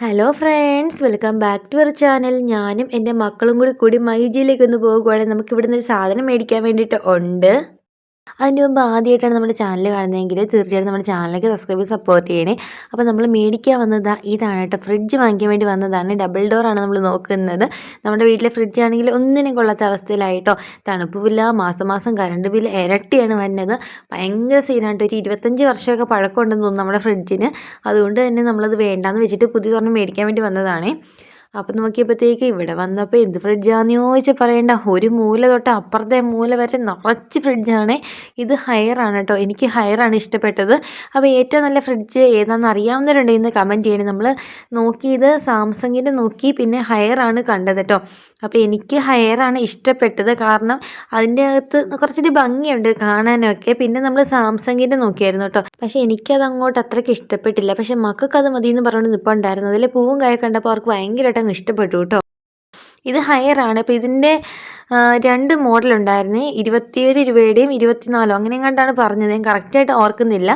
Hello friends, welcome back to our channel. ഞാനും എൻ്റെ മക്കളും കൂടി മൈജിയിലേക്ക് ഒന്ന് പോകുകയാണെങ്കിൽ നമുക്ക് ഇവിടുന്ന് ഒരു സാധനം മേടിക്കാൻ വേണ്ടിയിട്ട് ഉണ്ട്. അതിന് മുമ്പ് ആദ്യമായിട്ടാണ് നമ്മുടെ ചാനൽ കാണുന്നതെങ്കിൽ തീർച്ചയായിട്ടും നമ്മുടെ ചാനലിലേക്ക് സബ്സ്ക്രൈബ് ചെയ്ത് സപ്പോർട്ട് ചെയ്യണേ. അപ്പോൾ നമ്മൾ മേടിക്കാൻ വന്നത് ഇതാണ് കേട്ടോ, ഫ്രിഡ്ജ് വാങ്ങിക്കാൻ വേണ്ടി വന്നതാണ്. ഡബിൾ ഡോറാണ് നമ്മൾ നോക്കുന്നത്. നമ്മുടെ വീട്ടിലെ ഫ്രിഡ്ജ് ആണെങ്കിൽ ഒന്നിനും കൊള്ളാത്ത അവസ്ഥയിലായിട്ടോ, തണുപ്പില്ല, മാസം മാസം കറണ്ട് ബില്ല് ഇരട്ടിയാണ് വരുന്നത്. ഭയങ്കര സീനായിട്ട് ഒരു 25 വർഷമൊക്കെ പഴക്കമുണ്ടെന്ന് തോന്നുന്നു നമ്മുടെ ഫ്രിഡ്ജിന്. അതുകൊണ്ട് തന്നെ നമ്മളത് വേണ്ടാന്ന് വെച്ചിട്ട് പുതിയതൊരെണ്ണം മേടിക്കാൻ വേണ്ടി വന്നതാണേ. അപ്പം നോക്കിയപ്പോഴത്തേക്ക് ഇവിടെ വന്നപ്പോൾ എന്ത് ഫ്രിഡ്ജാന്ന് ചോദിച്ചാൽ പറയണ്ട, ഒരു മൂല തൊട്ട് അപ്പുറത്തെ മൂല വരെ നിറച്ച് ഫ്രിഡ്ജാണ്. ഇത് ഹയറാണ് കേട്ടോ, എനിക്ക് ഹയറാണ് ഇഷ്ടപ്പെട്ടത്. അപ്പോൾ ഏറ്റവും നല്ല ഫ്രിഡ്ജ് ഏതാണെന്ന് അറിയാവുന്നവരുണ്ടെങ്കിൽ ഇന്ന് കമൻറ്റ് ചെയ്യണേ. നമ്മൾ നോക്കിയത് സാംസങ്ങിൻ്റെ നോക്കി, പിന്നെ ഹയറാണ് കണ്ടത് കേട്ടോ. അപ്പോൾ എനിക്ക് ഹയറാണ് ഇഷ്ടപ്പെട്ടത്, കാരണം അതിൻ്റെ അകത്ത് കുറച്ചൊരു ഭംഗിയുണ്ട് കാണാനൊക്കെ. പിന്നെ നമ്മൾ സാംസങ്ങിൻ്റെ നോക്കിയായിരുന്നു കേട്ടോ, പക്ഷേ എനിക്കത് അങ്ങോട്ട് അത്രയ്ക്ക് ഇഷ്ടപ്പെട്ടില്ല. പക്ഷേ മക്കൾക്ക് അത് മതി എന്ന് പറഞ്ഞുകൊണ്ട് നിൽപ്പുണ്ടായിരുന്നു. അതിൽ പൂവും കായ കണ്ടപ്പോൾ അവർക്ക് ഭയങ്കരമായിട്ട് അങ്ങ് ഇഷ്ടപ്പെട്ടു കേട്ടോ. ഇത് ഹയറാണ്. അപ്പോൾ ഇതിൻ്റെ 2 മോഡലുണ്ടായിരുന്നു, 27 രൂപയുടെയും 24 അങ്ങനെ കണ്ടാണ് പറഞ്ഞത്. ഞാൻ കറക്റ്റായിട്ട് ഓർക്കുന്നില്ല.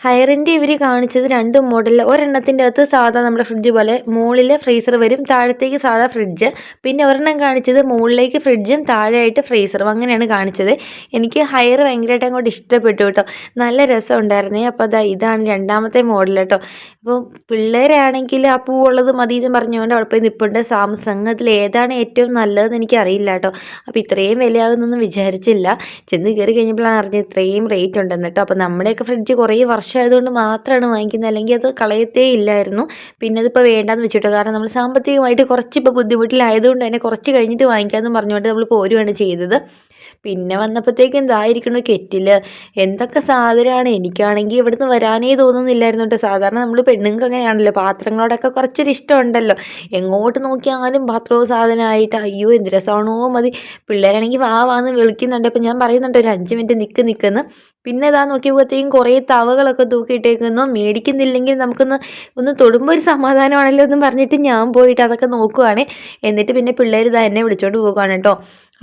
ഹയറിൻ്റെ ഇവർ കാണിച്ചത് 2 മോഡലിൽ, ഒരെണ്ണത്തിൻ്റെ അകത്ത് സാധാ നമ്മുടെ ഫ്രിഡ്ജ് പോലെ മുകളിൽ ഫ്രീസർ വരും, താഴത്തേക്ക് സാധാ ഫ്രിഡ്ജ്. പിന്നെ ഒരെണ്ണം കാണിച്ചത് മുകളിലേക്ക് ഫ്രിഡ്ജും താഴെയായിട്ട് ഫ്രീസറും അങ്ങനെയാണ് കാണിച്ചത്. എനിക്ക് ഹയർ ഭയങ്കരമായിട്ട് അങ്ങോട്ട് ഇഷ്ടപ്പെട്ടു കേട്ടോ, നല്ല രസമുണ്ടായിരുന്നേ. അപ്പോൾ ഇതാണ് 2ാമത്തെ മോഡൽ കേട്ടോ. അപ്പോൾ പിള്ളേരാണെങ്കിൽ ആ പൂവുള്ളത് മതി എന്ന് പറഞ്ഞുകൊണ്ട് അവിടെ നിൽപ്പുണ്ട്. സാംസങ് അതിൽ ഏതാണ് ഏറ്റവും നല്ലതെന്ന് എനിക്കറിയില്ല കേട്ടോ. അപ്പോൾ ഇത്രയും വിലയാകുന്നൊന്നും വിചാരിച്ചില്ല. ചെന്ന് കയറി കഴിഞ്ഞപ്പോഴാണ് അറിഞ്ഞത് ഇത്രയും റേറ്റ് ഉണ്ടെന്ന് കേട്ടോ. അപ്പോൾ നമ്മുടെയൊക്കെ ഫ്രിഡ്ജ് കുറേ വർഷമായതുകൊണ്ട് മാത്രമാണ് വാങ്ങിക്കുന്നത്, അല്ലെങ്കിൽ അത് കളയത്തേ ഇല്ലായിരുന്നു. പിന്നെ അതിപ്പോൾ വേണ്ടാന്ന് വെച്ചിട്ടോ, കാരണം നമ്മൾ സാമ്പത്തികമായിട്ട് കുറച്ചിപ്പോൾ ബുദ്ധിമുട്ടിലായതുകൊണ്ട് തന്നെ കുറച്ച് കഴിഞ്ഞിട്ട് വാങ്ങിക്കാമെന്ന് പറഞ്ഞുകൊണ്ട് നമ്മൾ പോരുകയാണ് ചെയ്തത്. പിന്നെ വന്നപ്പോഴത്തേക്കും എന്തായിരിക്കണു കെറ്റിൽ, എന്തൊക്കെ സാധനമാണ്. എനിക്കാണെങ്കിൽ ഇവിടുന്ന് വരാനേ തോന്നുന്നില്ലായിരുന്നു കേട്ടോ. സാധാരണ നമ്മൾ പെണ്ണുങ്ങൾക്ക് അങ്ങനെയാണല്ലോ, പാത്രങ്ങളോടൊക്കെ കുറച്ചൊരു ഇഷ്ടമുണ്ടല്ലോ. എങ്ങോട്ട് നോക്കിയാലും പാത്രവും സാധനമായിട്ട് അയ്യോ എന്ത് രസമാണോ മതി. പിള്ളേരാണെങ്കിൽ വാന്ന് വിളിക്കുന്നുണ്ട്. അപ്പോൾ ഞാൻ പറയുന്നുണ്ട് ഒരു 5 മിനിറ്റ് നിൽക്കുന്നു. പിന്നെ ഇതാ നോക്കിയപ്പോഴത്തേക്കും കുറേ തവകളൊക്കെ തൂക്കിയിട്ടേക്കുന്നു. മേടിക്കുന്നില്ലെങ്കിൽ ഒന്ന് തൊടുമ്പോൾ ഒരു സമാധാനമാണല്ലോ എന്നും പറഞ്ഞിട്ട് ഞാൻ പോയിട്ട് അതൊക്കെ നോക്കുവാണ്. എന്നിട്ട് പിന്നെ പിള്ളേർ ഇതാ എന്നെ വിളിച്ചോണ്ട് പോകുകയാണ് കേട്ടോ.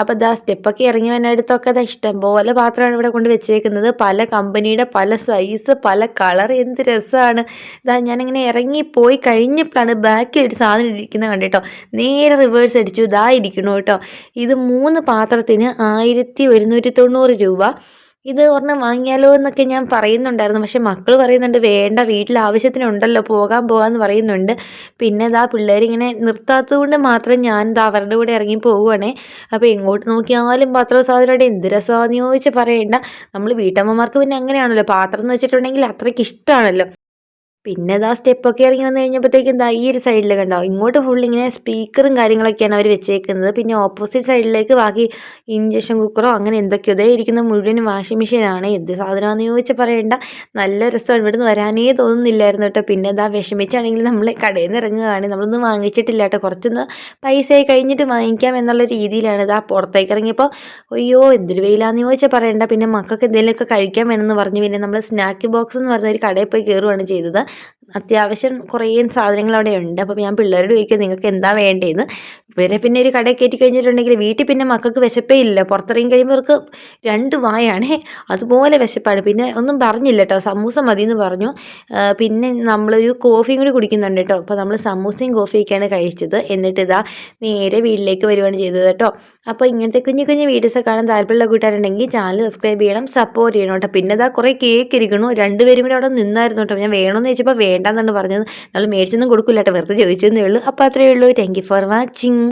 അപ്പോൾ ഇതാ സ്റ്റെപ്പൊക്കെ ഇറങ്ങി വന്നിടത്തൊക്കെ ഇതാ ഇഷ്ടം പോലെ പാത്രമാണ് ഇവിടെ കൊണ്ട് വെച്ചേക്കുന്നത്. പല കമ്പനിയുടെ, പല സൈസ്, പല കളർ, എന്ത് രസമാണ്. ഇതാ ഞാനിങ്ങനെ ഇറങ്ങിപ്പോയി കഴിഞ്ഞപ്പോഴാണ് ബാക്കിൽ ഒരു സാധനം ഇരിക്കുന്നത് കണ്ടിട്ടോ. നേരെ റിവേഴ്സ് അടിച്ചു, ഇതാ ഇരിക്കണു കേട്ടോ. ഇത് 3 പാത്രത്തിന് 1190 രൂപ. ഇത് ഒരെണ്ണം വാങ്ങിയാലോ എന്നൊക്കെ ഞാൻ പറയുന്നുണ്ടായിരുന്നു. പക്ഷെ മക്കൾ പറയുന്നുണ്ട് വേണ്ട, വീട്ടിൽ ആവശ്യത്തിനുണ്ടല്ലോ, പോകാമെന്ന് പറയുന്നുണ്ട്. പിന്നെ ഇതാ പിള്ളേരിങ്ങനെ നിർത്താത്തത് കൊണ്ട് മാത്രം ഞാൻ ഇതാ അവരുടെ കൂടെ ഇറങ്ങി പോവുകയാണേ. അപ്പോൾ എങ്ങോട്ട് നോക്കിയാലും പാത്രവും സാധനമായിട്ട് എന്ത് രസമാണെന്ന് ചോദിച്ചാൽ പറയണ്ട. നമ്മൾ വീട്ടമ്മമാർക്ക് പിന്നെ അങ്ങനെയാണല്ലോ, പാത്രം എന്ന് വെച്ചിട്ടുണ്ടെങ്കിൽ അത്രയ്ക്ക് ഇഷ്ടമാണല്ലോ. പിന്നെ ഇതാ സ്റ്റെപ്പൊക്കെ ഇറങ്ങി വന്നു കഴിഞ്ഞപ്പോഴത്തേക്കും എന്താ ഈ ഒരു സൈഡിൽ കണ്ടോ, ഇങ്ങോട്ട് ഫുള്ളിങ്ങനെ സ്പീക്കറും കാര്യങ്ങളൊക്കെയാണ് അവർ വെച്ചേക്കുന്നത്. പിന്നെ ഓപ്പോസിറ്റ് സൈഡിലേക്ക് ബാക്കി ഇൻഡക്ഷൻ കുക്കറോ അങ്ങനെ എന്തൊക്കെയോ ഇതേ ഇരിക്കുന്ന മുഴുവൻ വാഷിംഗ് മെഷീനാണ്. എന്ത് സാധനമാണെന്ന് ചോദിച്ചാൽ പറയണ്ട, നല്ല രസമാണ്. ഇവിടുന്ന് വരാനേ തോന്നുന്നില്ലായിരുന്നു കേട്ടോ. പിന്നെ ഇതാ വിഷമിച്ചാണെങ്കിൽ നമ്മൾ കടയിൽ നിന്ന് ഇറങ്ങുകയാണ്. നമ്മളൊന്നും വാങ്ങിച്ചിട്ടില്ല കേട്ടോ, കുറച്ചൊന്ന് പൈസയായി കഴിഞ്ഞിട്ട് വാങ്ങിക്കാം എന്നുള്ള രീതിയിലാണ്. ഇതാ പുറത്തേക്ക് ഇറങ്ങിയപ്പോൾ അയ്യോ എന്തൊരു വെയിലാന്ന് ചോദിച്ചാൽ പറയണ്ട. പിന്നെ മക്കൾക്ക് എന്തെങ്കിലുമൊക്കെ കഴിക്കാൻ വേണമെന്ന് പറഞ്ഞു. പിന്നെ നമ്മൾ സ്നാക്ക് ബോക്സ് എന്ന് പറഞ്ഞ ഒരു കടയിൽ പോയി കയറുകയാണ് ചെയ്തത്. അത്യാവശ്യം കുറേ സാധനങ്ങൾ അവിടെ ഉണ്ട്. അപ്പോൾ ഞാൻ പിള്ളേരോട് ചോദിക്കുക നിങ്ങൾക്ക് എന്താ വേണ്ടതെന്ന്. ഇവരെ പിന്നെ ഒരു കടയിൽ കയറ്റി കഴിഞ്ഞിട്ടുണ്ടെങ്കിൽ വീട്ടിൽ പിന്നെ മക്കൾക്ക് വിശപ്പേ ഇല്ല. പുറത്തിറങ്ങി കഴിയുമ്പോൾ അവർക്ക് 2 വായാണേ, അതുപോലെ വിശപ്പാണ്. പിന്നെ ഒന്നും പറഞ്ഞില്ല കേട്ടോ, സമൂസ മതി എന്ന് പറഞ്ഞു. പിന്നെ നമ്മളൊരു കോഫിയും കൂടി കുടിക്കുന്നുണ്ട് കേട്ടോ. അപ്പോൾ നമ്മൾ സമൂസയും കോഫിയൊക്കെയാണ് കഴിച്ചത്. എന്നിട്ട് ഇതാ നേരെ വീട്ടിലേക്ക് വരുവാണ് ചെയ്തത് കേട്ടോ. അപ്പോൾ ഇങ്ങനത്തെ കുഞ്ഞു കുഞ്ഞു വീഡിയോസ് കാണാൻ താല്പര്യമുള്ള കൂട്ടുകാരുണ്ടെങ്കിൽ ചാനൽ സബ്സ്ക്രൈബ് ചെയ്യണം, സപ്പോർട്ട് ചെയ്യണം കേട്ടോ. പിന്നെ ഇതാ കുറേ കേക്ക് ഇരിക്കണു. 2 പേരും കൂടി അവിടെ നിന്നായിരുന്നു കേട്ടോ. ഞാൻ വേണമെന്ന് ചോദിച്ചപ്പോൾ വേണ്ടെന്നാണ് പറഞ്ഞത്. നമ്മൾ മേടിച്ചൊന്നും കൊടുക്കില്ല കേട്ടോ, വെറുതെ ചോദിച്ചതേ ഉള്ളൂ. അപ്പോൾ അത്രയേ ഉള്ളൂ. Thank you for watching.